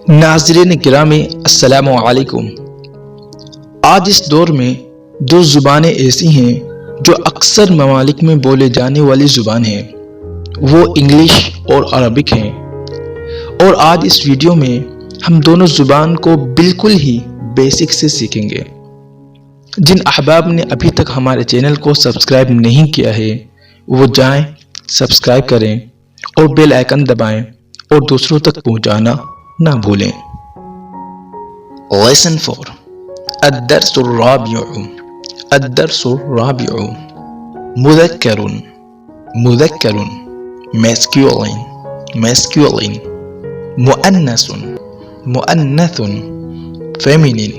नाज़रीन गिरामी अस्सलामु अलैकुम। आज इस दौर में दो ज़ुबानें ऐसी हैं जो अक्सर ममालिक में बोले जाने वाली ज़ुबान हैं, वो इंग्लिश और अरबिक हैं। और आज इस वीडियो में हम दोनों ज़ुबान को बिल्कुल ही बेसिक से सीखेंगे। जिन अहबाब ने अभी तक हमारे चैनल को सब्सक्राइब नहीं किया है वो जाएं, सब्सक्राइब करें और बेल आइकन दबाएं और दूसरों तक पहुंचाना ना भूलें। Lesson 4 الدرس الرابع مذكر masculine مؤنث feminine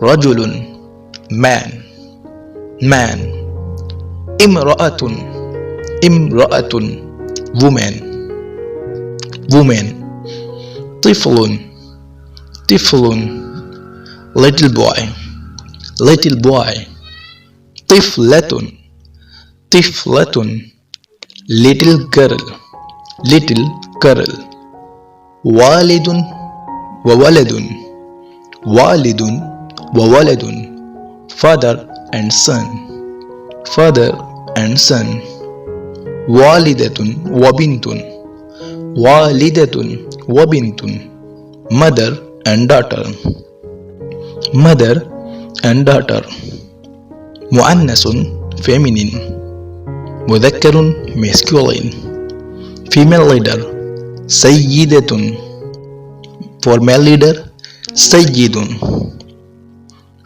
رجل man امرأة woman طفل little boy طفلة little girl والد وولد father and son والدة وبنت mother and daughter مؤنث feminine مذكر masculine female leader سيدة for male leader سيد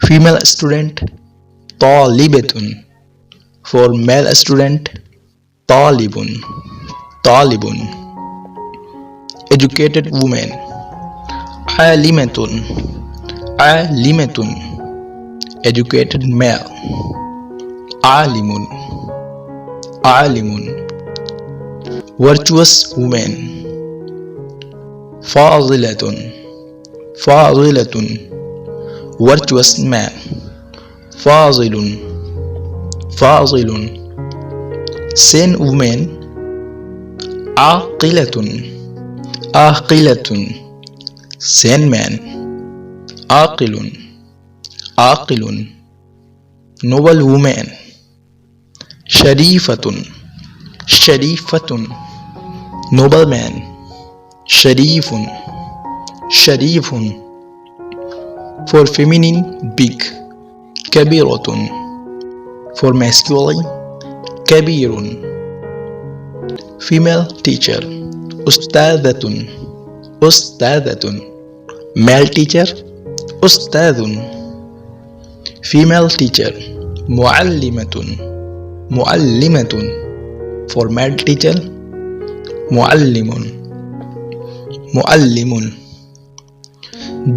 female student طالبة for male student طالب educated woman عالمة educated male عالم virtuous woman فاضلة virtuous man فاضل sane woman عاقلة sane man عاقل noble woman شريفة noble man شريف for feminine big كبيرة for masculine كبير female teacher أستاذة male teacher أستاذ female teacher معلمة for male teacher معلم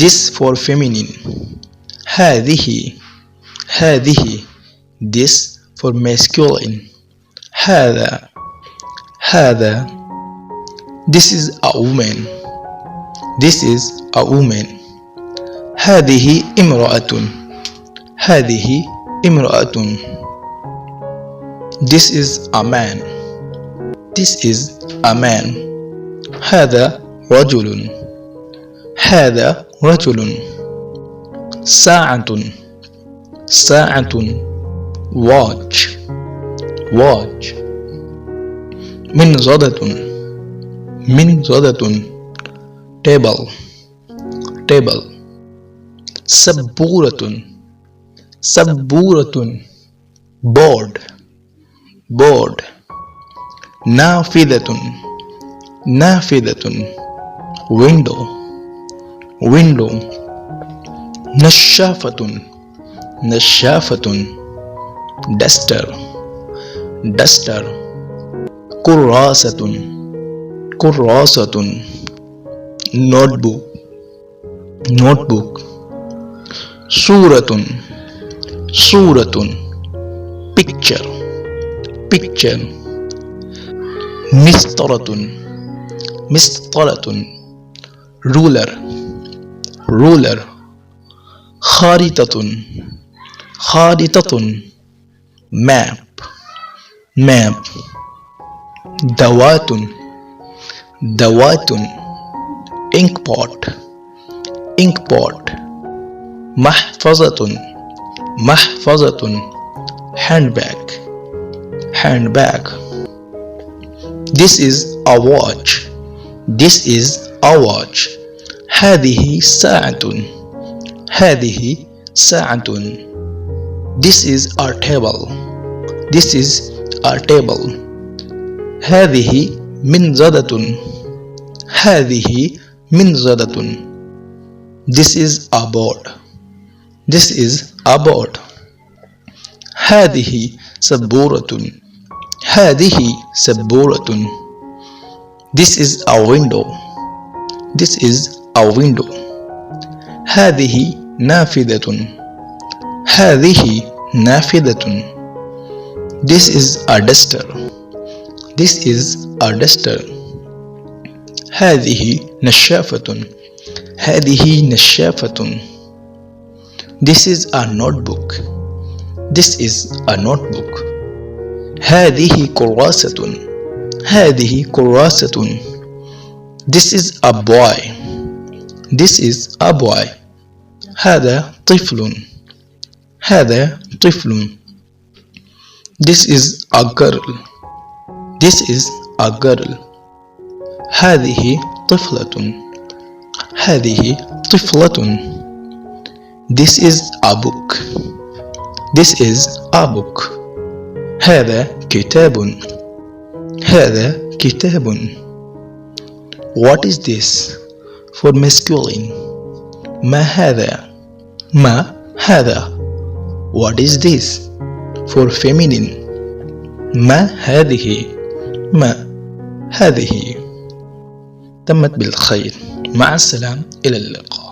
this for feminine هذه this for masculine هذا this is a woman هذه امرأة this is a man هذا رجل ساعة watch منضدة table سبورة board نافذة window نشافة duster كراسة notebook صورة picture مسطرة ruler خارطة map ذوات دوات ink pot ink pot محفظة محفظة handbag handbag This is a watch This is a watch هذه ساعة هذه ساعة This is a table This is a table هذه منضدة هذه منضدة This is a board This is a board هذه سبورة هذه سبورة This is a window This is a window هذه نافذة هذه نافذة This is a duster This is a duster هذه نشافة هذه نشافة This is a notebook This is a notebook هذه كراسة هذه كراسة This is a boy This is a boy هذا طفل هذا طفل This is a girl This is a girl هذه طفلة هذه طفلة This is a book This is a book هذا كتاب هذا كتاب What is this for masculine ما هذا ما هذا What is this for feminine ما هذه ما هذه تمت بالخير مع السلامة إلى اللقاء